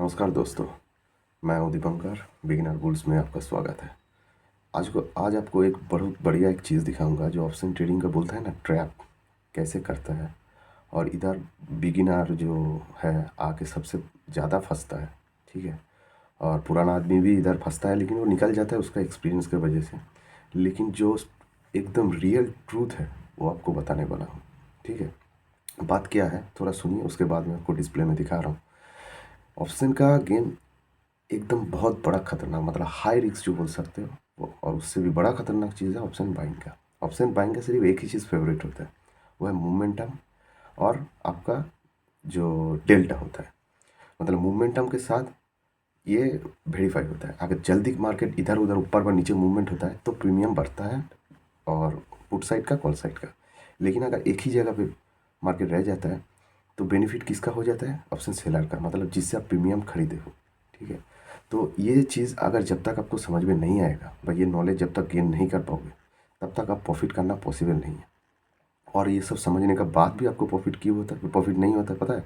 नमस्कार दोस्तों, मैं हूं दीपंकर। बिगिनर बुल्स में आपका स्वागत है। आज आपको एक बहुत बढ़िया एक चीज़ दिखाऊंगा जो ऑप्शन ट्रेडिंग का बोलता है ना, ट्रैप कैसे करता है। और इधर बिगिनर जो है आके सबसे ज़्यादा फंसता है, ठीक है। और पुराना आदमी भी इधर फंसता है, लेकिन वो निकल जाता है उसका एक्सपीरियंस की वजह से। लेकिन जो एकदम रियल ट्रूथ है वो आपको बताने वाला हूँ, ठीक है। बात क्या है थोड़ा सुनिए, उसके बाद मैं आपको डिस्प्ले में दिखा रहा हूँ। ऑप्शन का गेम एकदम बहुत बड़ा खतरनाक, मतलब हाई रिस्क जो बोल सकते हो वो, और उससे भी बड़ा खतरनाक चीज़ है ऑप्शन बाइंग का। ऑप्शन बाइंग का सिर्फ एक ही चीज़ फेवरेट होता है, वो है मोमेंटम और आपका जो डेल्टा होता है। मतलब मोमेंटम के साथ ये वेरीफाई होता है। अगर जल्दी मार्केट इधर उधर ऊपर व नीचे मूवमेंट होता है तो प्रीमियम बढ़ता है, और पुट साइड का कॉल साइड का। लेकिन अगर एक ही जगह पे मार्केट रह जाता है तो बेनिफिट किसका हो जाता है? ऑप्शन सेलर का, मतलब जिससे आप प्रीमियम खरीदे हो, ठीक है। तो ये चीज़ अगर जब तक आपको समझ में नहीं आएगा, भाई ये नॉलेज जब तक गेन नहीं कर पाओगे, तब तक आप प्रॉफिट करना पॉसिबल नहीं है। और ये सब समझने के बाद भी आपको प्रॉफिट क्यों होता है, प्रॉफिट नहीं होता पता है?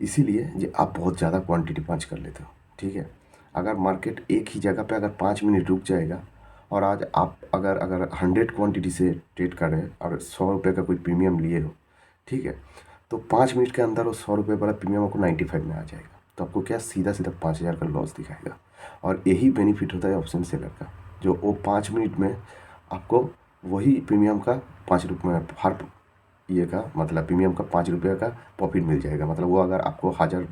इसीलिए जो आप बहुत ज़्यादा क्वांटिटी पाँच कर लेते हो, ठीक है। अगर मार्केट एक ही जगह पे अगर 5 मिनट रुक जाएगा, और आज आप अगर अगर 100 क्वांटिटी से ट्रेड कर रहे हैं और 100 रुपये का कोई प्रीमियम लिए हो, ठीक है, तो 5 मिनट के अंदर वो 100 रुपये वाला प्रीमियम आपको 95 में आ जाएगा। तो आपको क्या सीधा सीधा 5,000 का लॉस दिखाएगा। और यही बेनिफिट होता है ऑप्शन सेलर का, जो वो 5 मिनट में आपको वही प्रीमियम का 5 रुपये हर ये का मतलब प्रीमियम का 5 रुपये का प्रॉफिट मिल जाएगा। मतलब वो अगर आपको हज़ार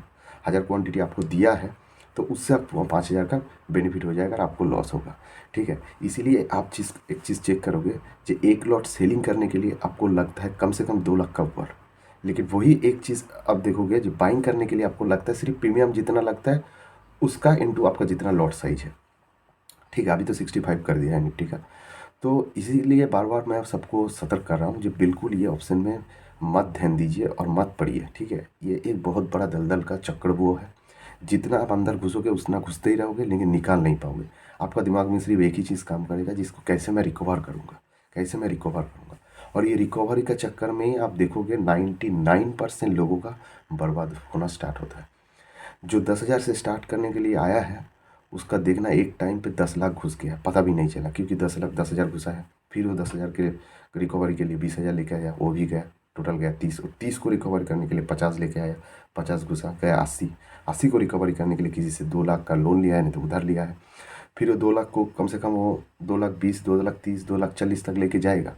हज़ार क्वांटिटी आपको दिया है तो उससे आपको 5,000 का बेनिफिट हो जाएगा और आपको लॉस होगा, ठीक है। इसीलिए आप एक चीज़ चेक करोगे, जो एक लॉट सेलिंग करने के लिए आपको लगता है कम से कम 2 लाख का ऊपर। लेकिन वही एक चीज़ अब देखोगे, जो बाइंग करने के लिए आपको लगता है सिर्फ प्रीमियम जितना लगता है उसका इंटू आपका जितना लॉट साइज है, ठीक है। अभी तो 65 कर दिया है निफ्टी का। तो इसीलिए बार बार मैं आप सबको सतर्क कर रहा हूँ, जो बिल्कुल ये ऑप्शन में मत ध्यान दीजिए और मत पढ़िए, ठीक है। ये एक बहुत बड़ा दलदल का चक्रव्यूह है। जितना आप अंदर घुसोगे उतना घुसते ही रहोगे, लेकिन निकाल नहीं पाओगे। आपका दिमाग में सिर्फ एक ही चीज़ काम करेगा, जिसको कैसे मैं रिकवर करूँगा, कैसे मैं रिकवर करूँगा। और ये रिकवरी का चक्कर में ही आप देखोगे 99% लोगों का बर्बाद होना स्टार्ट होता है। जो 10,000 से स्टार्ट करने के लिए आया है, उसका देखना एक टाइम पे 10 लाख घुस गया, पता भी नहीं चला, क्योंकि 10,000 घुसा है। फिर वो 10,000 के रिकवरी के लिए 20,000 लेके आया, वो भी गया। टोटल गया 30, और 30 को रिकवर करने के लिए 50 लेके आया, 50 घुसा गया 80। 80 को रिकवरी करने के लिए किसी से 2 लाख का लोन लिया है, नहीं तो उधार लिया है। फिर वो 2 लाख को कम से कम वो 2,20,000, 2,30,000, 2,40,000 तक लेके जाएगा।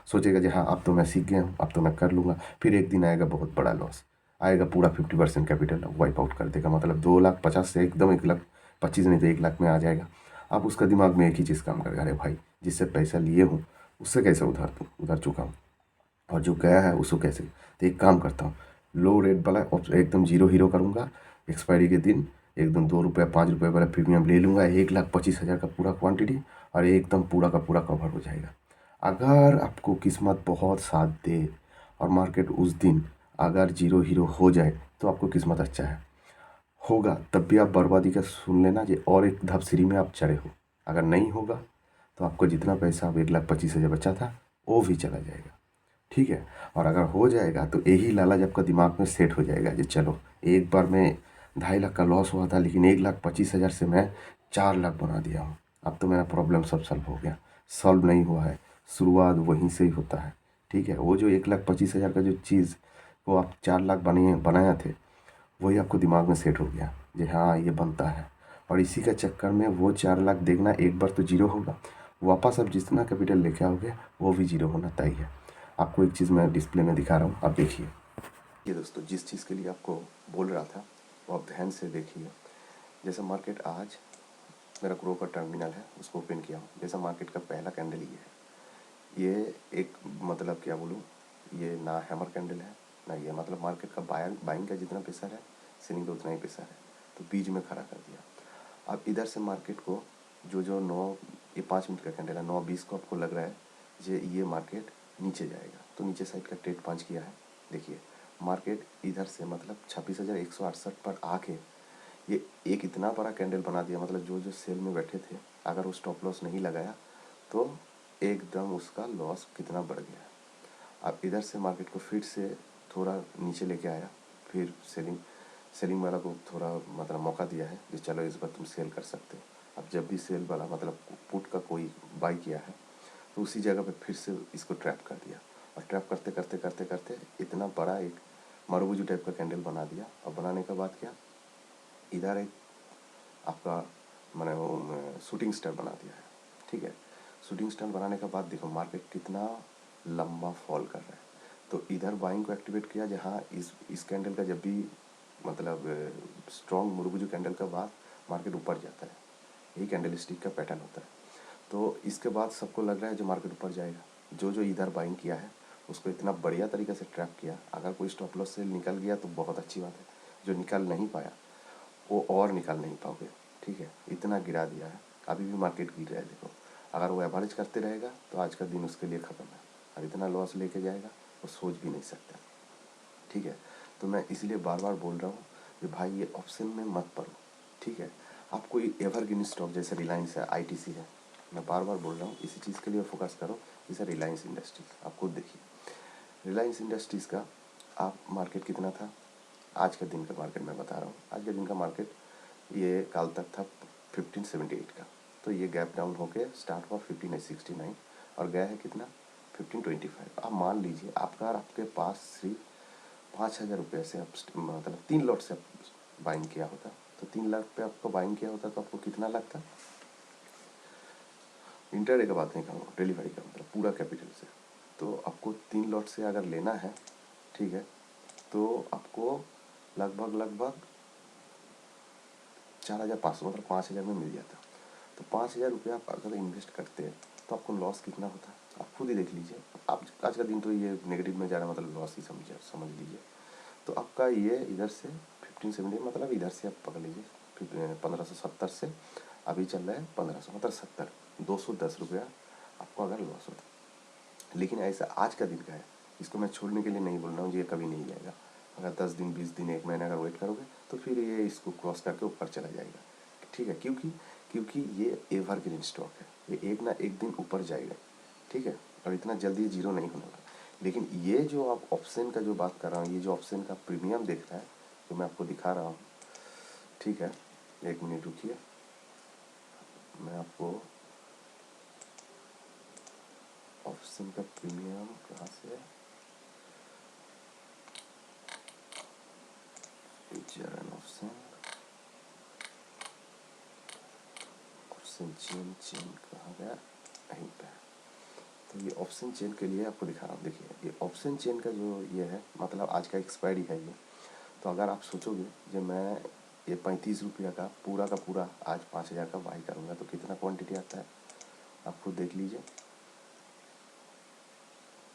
सोचेगा जी हाँ अब तो मैं सीख गया हूँ, अब तो मैं कर लूँगा। फिर एक दिन आएगा बहुत बड़ा लॉस आएगा, पूरा 50% कैपिटल वाइप आउट कर देगा। मतलब 2,50,000 से एकदम 1,25,000 नहीं तो 1 लाख में आ जाएगा। अब उसका दिमाग में एक ही चीज़ काम करेगा, अरे भाई जिससे पैसा लिए हूँ उससे कैसे उधार चुका हूँ, और जो गया है उसको कैसे। तो एक काम करता हूँ, लो रेट वाला एकदम जीरो हीरो करूँगा। एक्सपायरी के दिन एकदम 2 रुपये 5 रुपये वाला प्रीमियम ले लूँगा, 1,25,000 का पूरा क्वांटिटी, और एकदम पूरा का पूरा कवर हो जाएगा। अगर आपको किस्मत बहुत साथ दे और मार्केट उस दिन अगर जीरो हीरो हो जाए तो आपको किस्मत अच्छा है, होगा तब भी आप बर्बादी का सुन लेना जी, और एक धपसिरी में आप चढ़े हो। अगर नहीं होगा तो आपको जितना पैसा अब 1,25,000 बचा था वो भी चला जाएगा, ठीक है। और अगर हो जाएगा तो यही लालच आपका दिमाग में सेट हो जाएगा जी, चलो एक बार में 2.5 लाख का लॉस हुआ था, लेकिन 1,25,000 से मैं 4 लाख बना दिया हूँ। अब तो मेरा प्रॉब्लम सब सॉल्व हो गया। सॉल्व नहीं हुआ है, शुरुआत वहीं से ही होता है, ठीक है। वो जो 1,25,000 का जो चीज़ को आप 4 लाख बनाया थे, वही आपको दिमाग में सेट हो गया जी हाँ ये बनता है। और इसी का चक्कर में वो 4 लाख देखना एक बार तो जीरो होगा, वापस आप जितना कैपिटल लेके आओगे वो भी जीरो होना तय है। आपको एक चीज़ मैं डिस्प्ले में दिखा रहा हूँ, आप देखिए। ये दोस्तों जिस चीज़ के लिए आपको बोल रहा था वो आप ध्यान से देखिए। जैसे मार्केट आज मेरा ग्रो का टर्मिनल है, उसको ओपन किया हूँ। जैसा मार्केट का पहला कैंडल ये है, ये एक मतलब क्या बोलूँ, ये ना हैमर कैंडल है ना ये, मतलब मार्केट का बाइंग का जितना प्रेशर है सेलिंग का उतना ही प्रेशर है, तो बीच में खड़ा कर दिया। अब इधर से मार्केट को जो 9, ये 5 मिनट का कैंडल है, 9:20 को आपको लग रहा है ये मार्केट नीचे जाएगा, तो नीचे साइड का ट्रेड पाँच किया है। देखिए मार्केट इधर से मतलब 26,168 पर आके ये एक इतना बड़ा कैंडल बना दिया, मतलब जो सेल में बैठे थे अगर वो स्टॉप लॉस नहीं लगाया तो एकदम उसका लॉस कितना बढ़ गया। अब इधर से मार्केट को फिर से थोड़ा नीचे लेके आया, फिर सेलिंग सेलिंग वाला को थोड़ा मतलब मौका दिया है कि चलो इस बार तुम सेल कर सकते हो। अब जब भी सेल वाला मतलब पुट का कोई बाई किया है तो उसी जगह पे फिर से इसको ट्रैप कर दिया, और ट्रैप करते करते करते करते इतना बड़ा एक मारूबुजू टाइप का कैंडल बना दिया। और बनाने के बाद क्या, इधर एक आपका मैंने वो शूटिंग स्टार बना दिया है। ठीक है, शूटिंग स्टार बनाने के बाद देखो मार्केट कितना लंबा फॉल कर रहा है। तो इधर बाइंग को एक्टिवेट किया, जहाँ इस कैंडल का जब भी मतलब स्ट्रॉन्ग मुरुबुजू कैंडल के बाद मार्केट ऊपर जाता है, यही कैंडल स्टिक का पैटर्न होता है। तो इसके बाद सबको लग रहा है जो मार्केट ऊपर जाएगा, जो जो इधर बाइंग किया है उसको इतना बढ़िया तरीके से ट्रैप किया। अगर कोई स्टॉप लॉस से निकल गया तो बहुत अच्छी बात है, जो निकल नहीं पाया वो और निकाल नहीं पाओगे। ठीक है, इतना गिरा दिया है, अभी भी मार्केट गिर रहा है। देखो अगर वो एवरेज करते रहेगा तो आज का दिन उसके लिए ख़त्म है, और इतना लॉस लेके जाएगा वो सोच भी नहीं सकता। ठीक है, तो मैं इसलिए बार बार बोल रहा हूँ कि भाई ये ऑप्शन में मत पड़ो। ठीक है, आप कोई एवरग्रीन स्टॉक जैसे रिलायंस है, आईटीसी है, मैं बार बार बोल रहा हूँ इसी चीज़ के लिए फोकस करो। जैसे रिलायंस इंडस्ट्रीज आप खुद देखिए, रिलायंस इंडस्ट्रीज़ का आप मार्केट कितना था, आज के दिन का मार्केट मैं बता रहा हूँ, आज के दिन का मार्केट ये कल तक था 1578 का। तो ये गैप डाउन होके स्टार्ट हुआ 1569 और गया है कितना 1525। आप मान लीजिए आपका आपके पास सिर्फ 5,000 रुपये से आप मतलब 3 लॉट से आप बाइंग किया होता, तो 3 लाख पे आपको बाइंग किया होता तो आपको कितना लगता, इंटरडे का बात नहीं कहूँगा, डिलीवरी का मतलब पूरा कैपिटल से। तो आपको 3 लॉट से अगर लेना है, ठीक है, तो आपको लगभग लगभग 4,500 मतलब 5,000 में मिल जाता। तो 5,000 रुपये आप अगर इन्वेस्ट करते हैं तो आपको लॉस कितना होता, आप खुद ही देख लीजिए। आप आज का दिन तो ये नेगेटिव में जा रहा है, मतलब लॉस ही समझ लीजिए। तो आपका ये इधर से 1570 मतलब इधर से आप पकड़ लीजिए 1570 से अभी चल रहा है 1500 मतलब 70, 210 रुपया आपको अगर लॉस होता। लेकिन ऐसा आज का दिन का है, इसको मैं छोड़ने के लिए नहीं बोल रहा हूँ, ये कभी नहीं जाएगा। अगर 10 दिन 20 दिन 1 महीना अगर वेट करोगे तो फिर ये इसको क्रॉस करके ऊपर चला जाएगा। ठीक है, क्योंकि क्योंकि ये एवरग्रीन स्टॉक है, ये एक ना एक दिन ऊपर जाएगा। ठीक है, और इतना जल्दी जीरो नहीं होने वाला। लेकिन ये जो आप ऑप्शन का जो बात कर रहा हूँ, ये जो ऑप्शन का प्रीमियम देख रहा है जो मैं आपको दिखा रहा हूँ, ठीक है, 1 मिनट रुकिए, मैं आपको ऑप्शन का प्रीमियम कहाँ से, feature and option, option chain कहाँ गया, यहीं पे। तो ये ऑप्शन चेन के लिए आपको दिखा रहा हूँ। देखिए ये ऑप्शन चेन का जो ये है मतलब आज का एक्सपायरी है ये। तो अगर आप सोचोगे जो मैं ये 35 रुपया का पूरा आज 5,000 का बाई करूँगा तो कितना क्वांटिटी आता है आप खुद देख लीजिए।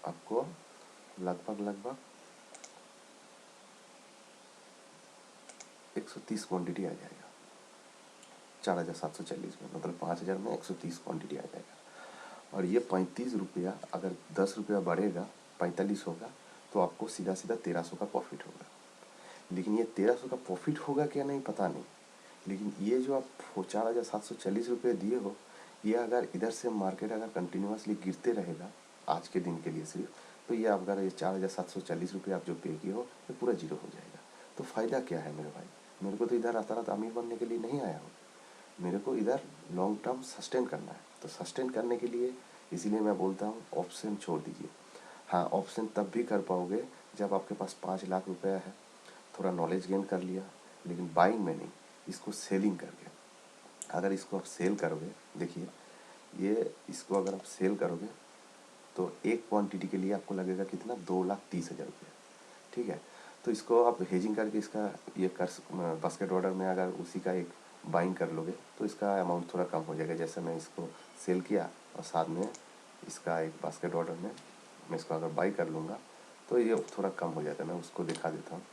आपको लगभग लगभग 130 क्वांटिटी आ जाएगा 4,740 में, मतलब 5,000 में 130 क्वांटिटी आ जाएगा। और ये 35 रुपया अगर 10 रुपया बढ़ेगा 45 होगा तो आपको सीधा सीधा 1,300 का प्रॉफिट होगा। लेकिन ये 1,300 का प्रॉफिट होगा क्या नहीं पता नहीं, लेकिन ये जो आप 4,740 रुपये दिए हो, ये अगर इधर से मार्केट अगर कंटिन्यूसली गिरते रहेगा आज के दिन के लिए सिर्फ, तो ये अगर ये 4,740 रुपये आप जो पे किए हो ये पूरा जीरो हो जाएगा। तो फ़ायदा क्या है मेरे भाई, मेरे को तो इधर रात रात अमीर बनने के लिए नहीं आया हूँ, मेरे को इधर लॉन्ग टर्म सस्टेन करना है। तो सस्टेन करने के लिए इसीलिए मैं बोलता हूँ ऑप्शन छोड़ दीजिए। हाँ, ऑप्शन तब भी कर पाओगे जब आपके पास 5 लाख रुपया है, थोड़ा नॉलेज गेन कर लिया, लेकिन बाइंग में नहीं, इसको सेलिंग करके। अगर इसको आप सेल करोगे, देखिए ये इसको अगर आप सेल करोगे तो एक क्वांटिटी के लिए आपको लगेगा कितना 2,30,000 रुपये। ठीक है, तो इसको आप हेजिंग करके इसका ये कर बास्केट ऑर्डर में अगर उसी का एक बाइंग कर लोगे तो इसका अमाउंट थोड़ा कम हो जाएगा। जैसे मैं इसको सेल किया और साथ में इसका एक बास्केट ऑर्डर में मैं इसको अगर बाई कर लूँगा तो ये थोड़ा कम हो जाता है। मैं उसको दिखा देता हूँ।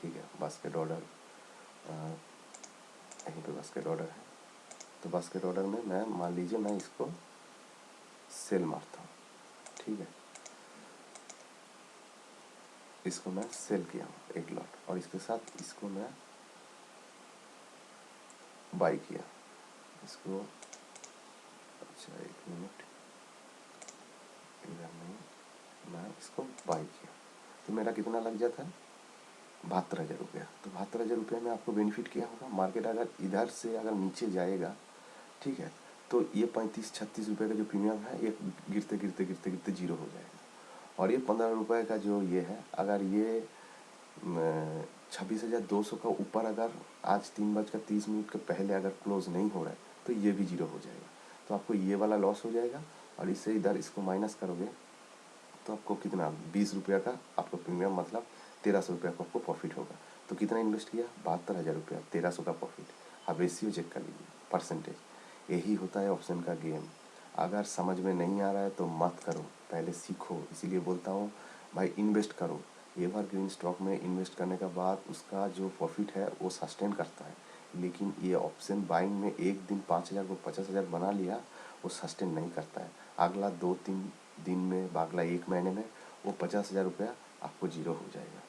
ठीक है, बास्केट ऑर्डर यहीं पे बास्केट ऑर्डर है। तो बास्केट ऑर्डर में मैं मान लीजिए मैं इसको सेल मारता हूँ। ठीक है, इसको मैं सेल किया हूँ 1 लॉट और इसके साथ इसको मैं बाई किया इसको। अच्छा 1 मिनट, इधर नहीं, मैं इसको बाई किया तो मेरा कितना लग जाता है 72,000 रुपया। तो 72,000 रुपये में आपको बेनिफिट क्या होगा, मार्केट अगर इधर से अगर नीचे जाएगा, ठीक है, तो ये 35-36 रुपये का जो प्रीमियम है ये गिरते गिरते गिरते गिरते जीरो हो जाएगा। और ये 15 रुपये का जो ये है, अगर ये 26,200 का ऊपर अगर आज 3:30 के पहले अगर क्लोज नहीं हो रहा है तो ये भी जीरो हो जाएगा। तो आपको ये वाला लॉस हो जाएगा। और इससे इधर इसको माइनस करोगे तो आपको कितना 20 रुपया का आपको प्रीमियम, मतलब 1300 रुपया का आपको प्रॉफिट होगा। तो कितना इन्वेस्ट किया, 72,000 रुपया, 1300 का प्रॉफिट। आप रेशियो चेक कर लीजिए, परसेंटेज। यही होता है ऑप्शन का गेम। अगर समझ में नहीं आ रहा है तो मत करो, पहले सीखो। इसीलिए बोलता हूँ भाई इन्वेस्ट करो। एवरग्रीन स्टॉक में इन्वेस्ट करने के बाद उसका जो प्रॉफिट है वो सस्टेन करता है, लेकिन ये ऑप्शन बाइंग में एक दिन 5,000 को 50,000 बना लिया, वो सस्टेन नहीं करता है। अगला 2-3 दिन में, अगला 1 महीने में वो 50,000 रुपया आपको जीरो हो जाएगा।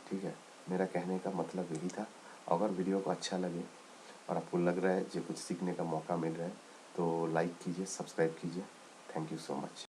ठीक है, मेरा कहने का मतलब यही था। अगर वीडियो को अच्छा लगे और आपको लग रहा है जो कुछ सीखने का मौका मिल रहा है तो लाइक कीजिए, सब्सक्राइब कीजिए। Thank you so much.